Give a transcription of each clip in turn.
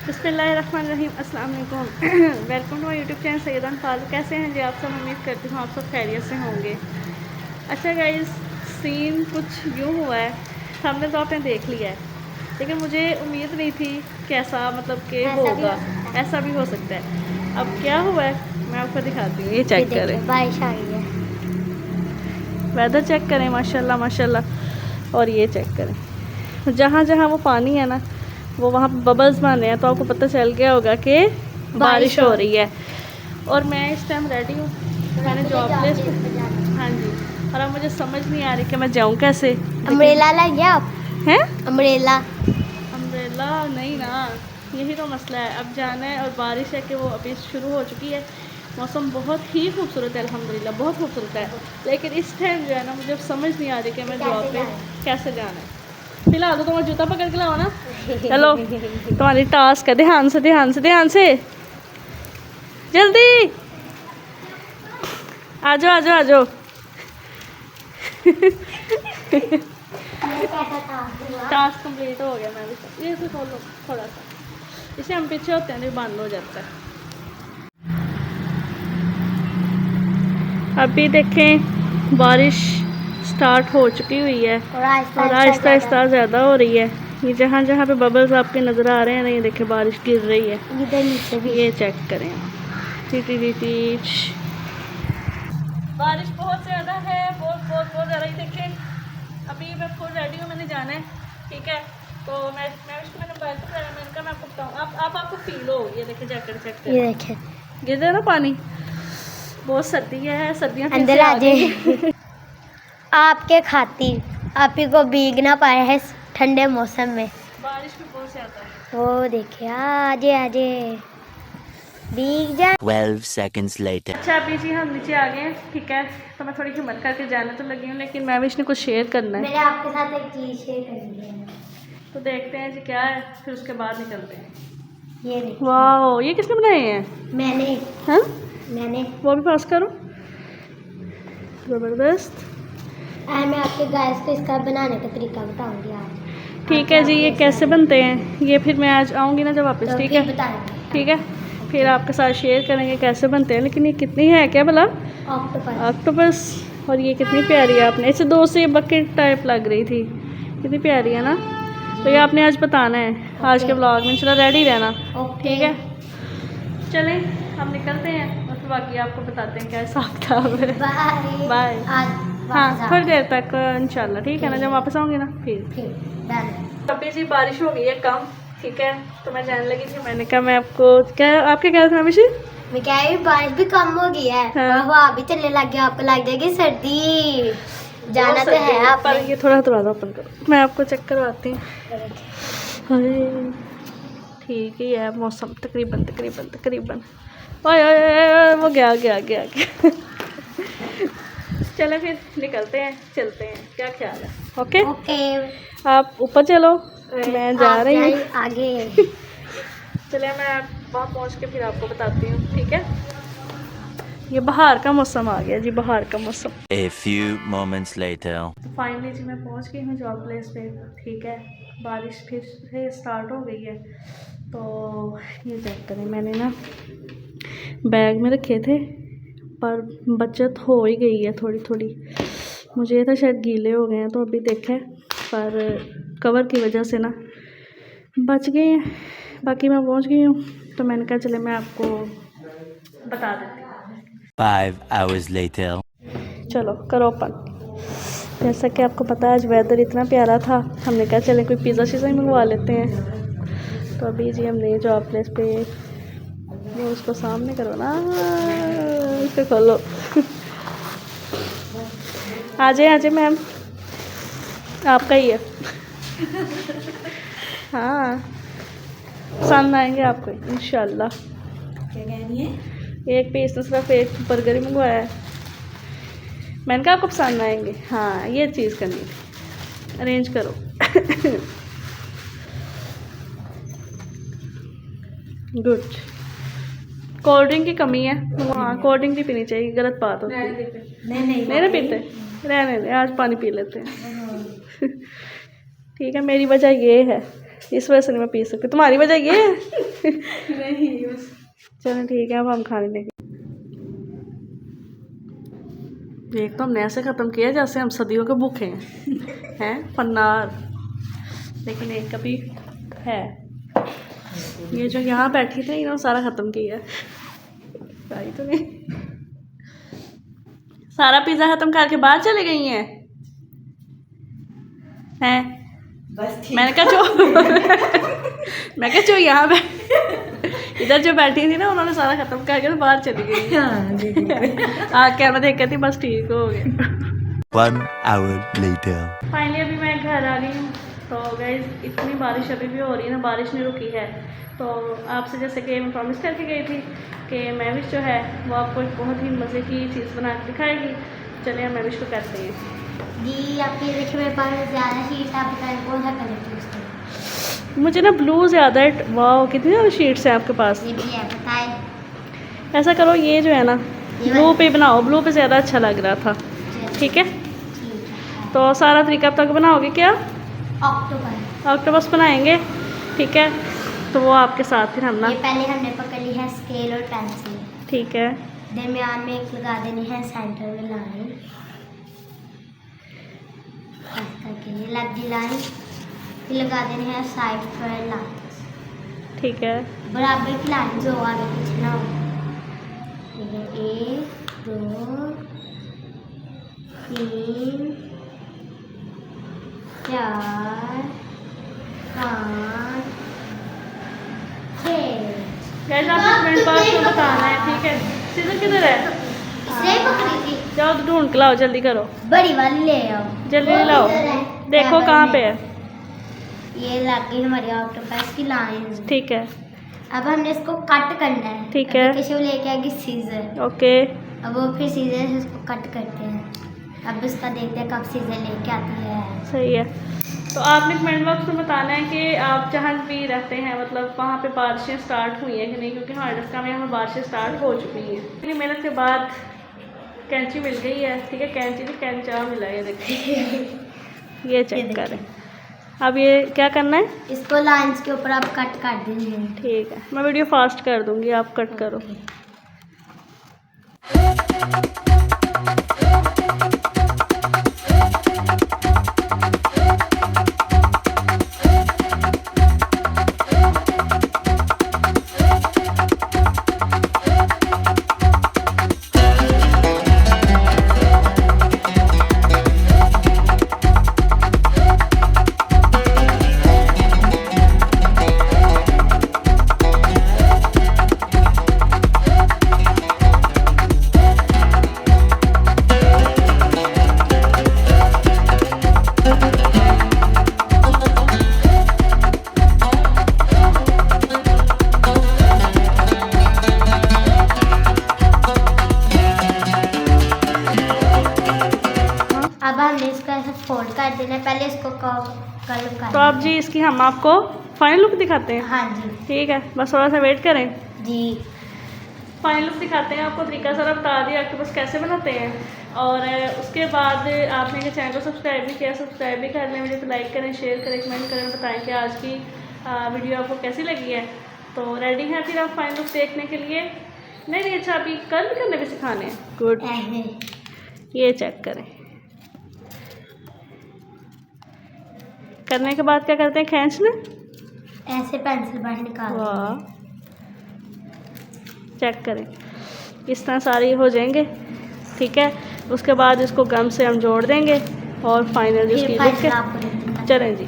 बिस्मिल्लाहिर्रहमानिर्रहीम, अस्सलाम वालेकुम। Welcome to my YouTube channel सैयदान फालू। कैसे हैं जी आप सब? उम्मीद करती हूँ आप सब खैरियत से होंगे। अच्छा गाइस, सीन कुछ यूँ हुआ है, हमने तो आपने देख लिया है, लेकिन मुझे उम्मीद नहीं थी कि ऐसा मतलब कि होगा, ऐसा भी हो सकता है। अब क्या हुआ है मैं आपको दिखाती हूँ, ये चेक करें, बारिश आ गई है। वेदर चेक करें, माशाल्लाह माशाल्लाह। और ये चेक करें, जहाँ जहाँ वो पानी है ना, वो वहाँ बबल्स बने हैं, तो आपको पता चल गया होगा कि बारिश हो रही है। और मैं इस टाइम रेडी हूँ, मैंने जॉब प्लेस पे, हाँ जी, और अब मुझे समझ नहीं आ रही कि मैं जाऊँ कैसे। अम्ब्रेला लाइए आप? हैं अम्ब्रेला? अम्ब्रेला नहीं ना, यही तो मसला है। अब जाना है और बारिश है कि वो अभी शुरू हो चुकी है। मौसम बहुत ही खूबसूरत है, अल्हम्दुलिल्लाह बहुत खूबसूरत है, लेकिन इस टाइम जो है ना, मुझे समझ नहीं आ रही कि मैं जॉब पे कैसे जाना है। फिलहाल तो तुम्हारा जूता पकड़ के लाओ ना। चलो, तुम्हारी टास्क है, ध्यान से ध्यान से ध्यान से, जल्दी आ जाओ आ जाओ आ जाओ। टास्क कंप्लीट हो गया। मैं भी ये तो खोलो थोड़ा सा, इसे हम पीछे होते हैं तो बंद हो जाता है। अभी देखें बारिश स्टार्ट हो चुकी हुई है और आहिस्ता आहिस्ता ज़्यादा हो रही है। ये जहाँ जहाँ पे बबल्स आपके नज़र आ रहे हैं ना, ये देखें बारिश गिर रही है, इधर नीचे भी। ये चेक करें टीच। बारिश बहुत ज़्यादा है, बहुत ज़्यादा ही। देखें अभी मैं फुल रेडी हूँ, मैंने जाना है, ठीक है। तो मैंने मोबाइल पर मैंने कहा मैं आपको बताऊँ, आप आपको फील हो। ये देखें जैकेट चेक करें, ये देखें गिर रहा है ना पानी, बहुत सर्दी है, सर्दियाँ फिर अंदर से आ गई। जाए। आपके खातिर आप ही को भीगना पाया है इस ठंडे मौसम में। बारिश भी बहुत ज़्यादा है। वो देखिए, आजे आजे भीग जा। 12 seconds later. अच्छा अभी जी हम नीचे आ गए हैं, ठीक है। तो मैं थोड़ी हिम्मत करके जाने तो लगी हूँ, लेकिन मैं भी इसने कुछ शेयर करना है। मैंने आपके साथ एक चीज शेयर करनी है, तो देखते हैं जी क्या है, फिर उसके बाद निकलते हैं। ये देखिए। वाह, ये किसने बनाए हैं? मैंने हाँ, मैंने वो भी पास करो, ज़बरदस्त। मैं आपके गैस को इसका बनाने का तरीका बताऊंगी आज। ठीक है जी, ये कैसे बनते हैं ये फिर मैं आज आऊँगी ना जब वापस, तो ठीक फिर है बताएंगे। ठीक है, फिर आपके साथ शेयर करेंगे कैसे बनते हैं। लेकिन ये कितनी है क्या भला? ऑक्टोपस। ऑक्टोपस। और ये कितनी प्यारी है, आपने इसे दो से बकेट टाइप लग रही थी, कितनी प्यारी है ना। तो ये आपने आज बताना है आज के ब्लॉग में, चलो रेडी रहना, ठीक है। चलें हम निकलते हैं और फिर बाकी आपको बताते हैं क्या हिसाब किताब है। बाय। हाँ थोड़ी देर तक इंशाल्लाह, ठीक है ना, जब वापस आऊँगी ना फिर। अभी जी बारिश हो गई है कम, ठीक है। तो मैं जाने लगी थी, मैंने कहा मैं आपको क्या, आपके क्या था अभिषेक? मैं क्या है, बारिश भी कम हो गई है, हाँ। हवा भी चलने लग गया, आपको लग जाएगी सर्दी। जाना तो है आप, पर ये थोड़ा दरवाजा ओपन करो, मैं आपको चेक करवाती हूँ। अरे ठीक ही है मौसम, तकरीबन तकरीबन तकरीबन। ओए वो गया गया गया गया। चलो फिर निकलते हैं, चलते हैं, क्या ख्याल है? ओके ओके, आप ऊपर चलो, मैं जा रही हूँ आगे। चले मैं वहाँ पहुँच के फिर आपको बताती हूँ, ठीक है। ये बाहर का मौसम आ गया जी, बाहर का मौसम। A few moments later. तो फाइनली जी मैं पहुँच गई हूँ जॉब प्लेस पे, ठीक है। बारिश फिर से स्टार्ट हो गई है। तो ये चेक करें, मैंने ना बैग में रखे थे, पर बचत हो ही गई है थोड़ी थोड़ी। मुझे ये था शायद गीले हो गए हैं, तो अभी देखा है, पर कवर की वजह से ना बच गए हैं। बाकी मैं पहुंच गई हूँ, तो मैंने कहा चले मैं आपको बता देती हूँ। 5 hours later. चलो करो ओपन। जैसा कि आपको पता है आज वेदर इतना प्यारा था, हमने कहा चले कोई पिज़्ज़ा शिज़्ज़ा ही मंगवा लेते हैं। तो अभी जी हमने जॉब प्लेस पे, वो उसको सामने करो ना, इसको खोलो। आ जाए मैम, आपका ही है। हाँ पसंद आएंगे आपको इंशाल्लाह। क्या कह रही है? एक पीस तो सिर्फ एक बर्गर ही मंगवाया है, मैंने कहा आपको पसंद आएंगे। हाँ ये चीज़ करनी थी, अरेंज करो। गुड। कोल्ड ड्रिंक की कमी है, हाँ कोल्ड ड्रिंक नहीं पीनी चाहिए, गलत बात होती है। नहीं ना पीते, रहने दे, आज पानी पी लेते हैं। ठीक है, मेरी वजह ये है, इस वजह से नहीं मैं पी सकती, तुम्हारी वजह ये है। नहीं बस चलो ठीक है, अब हम खाने लगे। एक तो हमने ऐसे ख़त्म किया जैसे हम सदियों के भूखे हैं पन्नार, लेकिन एक कभी है। ये जो यहाँ बैठी थी इन्होंने सारा ख़त्म किया। भाई तो नहीं, सारा पिज़्ज़ा ख़त्म करके बाहर चले गई हैं। बस मैंने कहा जो यहाँ इधर जो बैठी थी ना उन्होंने सारा ख़त्म करके तो बाहर चली गई। कैमरा देख कर थी, बस ठीक हो गया। 1 hour later. फाइनली अभी मैं घर आ गई हूँ। तो गाइस इतनी बारिश अभी भी हो रही है ना, बारिश नहीं रुकी है। तो आपसे जैसे कि मैं प्रॉमिस करके गई थी कि महविश जो है वो आपको एक बहुत ही मज़े की चीज़ बना के दिखाएगी। चलिए हम महविश को करते हैं। जी आप ये देखिए मेरे पास ज़्यादा शीट, आप बताएं कौन सा कलर चूज़ करें? मुझे ना ब्लू ज़्यादा है। वाह कितनी ज़्यादा शीट्स हैं आपके पास। ये भी है, बताएं। ऐसा करो ये जो है ना ब्लू पे बनाओ, ब्लू पे ज़्यादा अच्छा लग रहा था। ठीक है, तो सारा तरीका अब तक बनाओगे क्या? ऑक्टोपस बनाएंगे। ठीक है, तो वो आपके साथ फिर हम ना ये पहले हमने पकड़ ली है स्केल और पेंसिल। ठीक है, दरमियान में एक लगा देनी है सेंटर में लाइन, करके ये लगी लाइन, फिर लगा देनी है साइड पर लाइन। ठीक है, बराबर की लाइन जो आगे पीछे ना हो। ये 1 2 3 4 5 6। गाइस आपको कमेंट बॉक्स में बताना है। ठीक है, सीजर किधर है? इसने पकड़ी थी। जाओ तो ढूंढ के लाओ, जल्दी करो, बड़ी वाली ले आओ, जल्दी लाओ। देखो कहाँ पे है। ये लग गई हमारी ऑक्टोपस की लाइन। ठीक है, अब हमने इसको कट करना है। ठीक है। केशव लेके आएगी सीजर। ओके। अब वो फिर सीजर से इसको कट करते हैं। अब उसका देखते हैं कब सीजर लेके आती है। सही है। तो आपने कमेंट बॉक्स में बताना है कि आप जहाँ भी रहते हैं मतलब वहाँ पे बारिशें स्टार्ट हुई हैं कि नहीं, क्योंकि हमारे डस्का में यहाँ बारिशें स्टार्ट हो चुकी हैं। इतनी मेहनत के बाद कैंची मिल गई है। ठीक है, कैंची नहीं कैंचा मिला है, देखिए। ये चेक करें। अब ये क्या करना है? इसको लाइंस के ऊपर आप कट कर देंगे। ठीक है, मैं वीडियो फास्ट कर दूँगी, आप कट करो। अब हमने इसको ऐसे फोल्ड कर देना है। पहले इसको कर्व कर। तो अब जी इसकी हम आपको फाइनल लुक दिखाते हैं। हाँ जी। ठीक है, बस थोड़ा सा वेट करें। जी फाइनल लुक दिखाते हैं आपको। तरीका सारा बता दिया ऑक्टोपस कैसे बनाते हैं। और उसके बाद आपने के चैनल को सब्सक्राइब भी किया, सब्सक्राइब भी कर लें। वीडियो को लाइक करें, शेयर करें, कमेंट करें, बताएं कि आज की वीडियो आपको कैसी लगी है। तो रेडी हैं फिर आप फाइनल लुक देखने के लिए? नहीं, अच्छा अभी कर्व भी करने भी सिखाने हैं। गुड, ये चेक करें। करने के बाद क्या करते हैं? खींच लें, ऐसे पेंसिल बाहर निकाल। वाह, चेक करें, इस तरह सारे हो जाएंगे। ठीक है, उसके बाद इसको गम से हम जोड़ देंगे और फाइनल इसकी लुक चलें जी।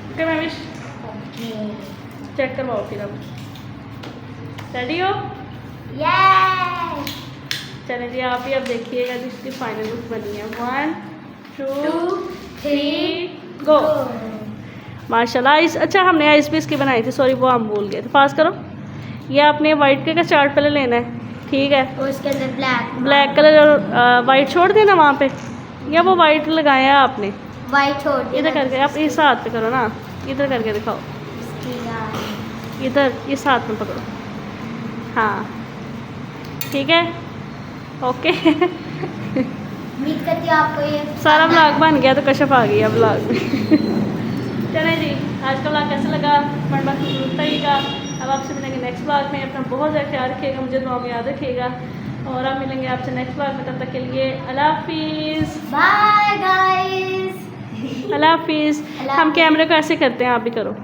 ओके महविश, चेक करवाओ फिर। अब रेडी हो? चलें जी, आप ही अब देखिएगा जिसकी फाइनल लुक बनी है। 1 2 3 गो। माशाल्लाह। आइस, अच्छा हमने आइस भी इसकी बनाई थी, सॉरी वो हम भूल गए थे। पास करो। ये आपने वाइट कलर का चार्ट पहले लेना है। ठीक है, और उसके अंदर ब्लैक कलर और वाइट छोड़ देना वहाँ पे, या वो वाइट लगाया आपने? वाइट छोड़ देना। इधर करके आप इस हाथ पे करो ना, इधर करके दिखाओ, इधर इस हाथ में पकड़ो। हाँ ठीक है, ओके। उम्मीद करती हूँ आपको ये सारा ब्लॉग बन गया, तो कश्यप आ गई है ब्लॉग में। चलें जी, आज का व्लॉग कैसा लगा कमेंट बॉक्स में जरूर बताइएगा। अब आपसे मिलेंगे नेक्स्ट व्लॉग में। अपना बहुत ज़्यादा ख्याल रखिएगा, मुझे दुआ में याद रखिएगा और आप मिलेंगे आपसे नेक्स्ट व्लॉग में। तब तक के लिए अल्लाह हाफिज़। Bye guys. अल्लाह हाफिज़। हम कैमरे को ऐसे करते हैं, आप भी करो।